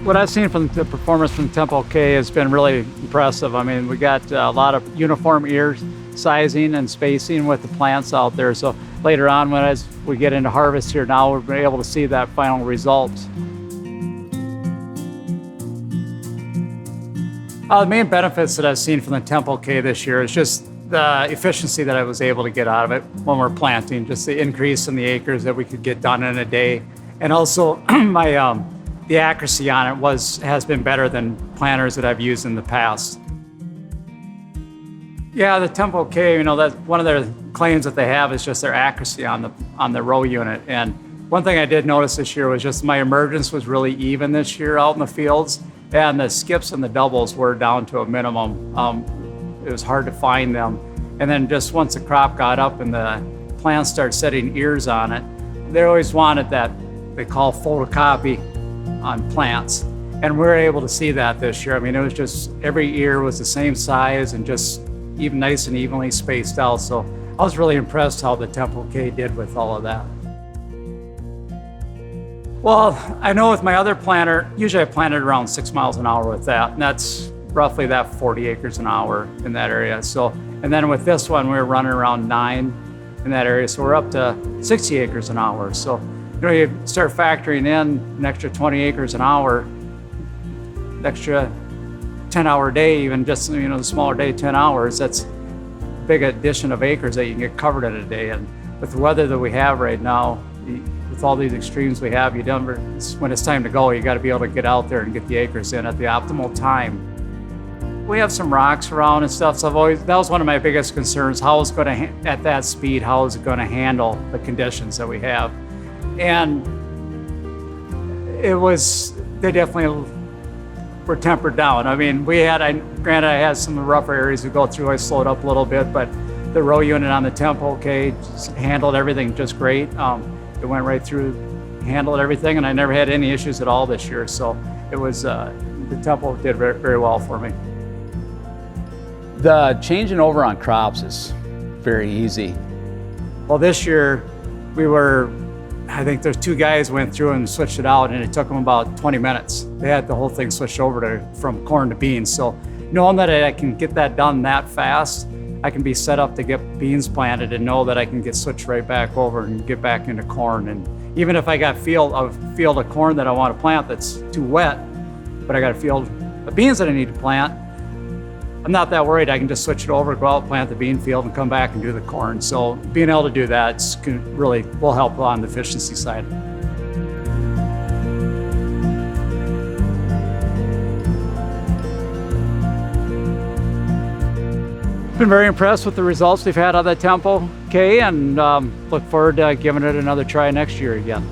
What I've seen from the performance from Tempo K has been really impressive. I mean, we got a lot of uniform ear sizing and spacing with the plants out there. So later on, as we get into harvest here now, we're able to see that final result. The main benefits that I've seen from the Tempo K this year is just the efficiency that I was able to get out of it when we're planting, just the increase in the acres that we could get done in a day. And also the accuracy on it has been better than planters that I've used in the past. Yeah, the Tempo K, that's one of their claims that they have is just their accuracy on the row unit. And one thing I did notice this year was just my emergence was really even this year out in the fields, and the skips and the doubles were down to a minimum. It was hard to find them. And then just once the crop got up and the plants started setting ears on it, they always wanted that they call photocopy on plants. And we were able to see that this year. I mean, it was just every ear was the same size and just even nice and evenly spaced out. So I was really impressed how the Tempo K did with all of that. Well, I know with my other planter, usually I planted around 6 miles an hour with that, and that's roughly that 40 acres an hour in that area. So, and then with this one, we were running around 9 in that area, so we're up to 60 acres an hour. So, you start factoring in an extra 20 acres an hour, an extra 10-hour day, even just the smaller day, 10 hours. That's a big addition of acres that you can get covered in a day. And with the weather that we have right now, with all these extremes we have, when it's time to go, you got to be able to get out there and get the acres in at the optimal time. We have some rocks around and stuff, so that was one of my biggest concerns. How is it going to, at that speed, how is it going to handle the conditions that we have? And they definitely were tempered down. I mean, granted I had some rougher areas to go through, I slowed up a little bit, but the row unit on the Tempo K just handled everything just great. It went right through, handled everything, and I never had any issues at all this year. So it was, the Tempo did very, very well for me. The changing over on crops is very easy. Well, this year I think there's 2 guys went through and switched it out, and it took them about 20 minutes. They had the whole thing switched over from corn to beans. So knowing that I can get that done that fast, I can be set up to get beans planted and know that I can get switched right back over and get back into corn. And even if I got a field of corn that I want to plant that's too wet, but I got a field of beans that I need to plant, I'm not that worried. I can just switch it over, go out, plant the bean field, and come back and do the corn. So being able to do that really will help on the efficiency side. Been very impressed with the results we've had on that Tempo K, and look forward to giving it another try next year again.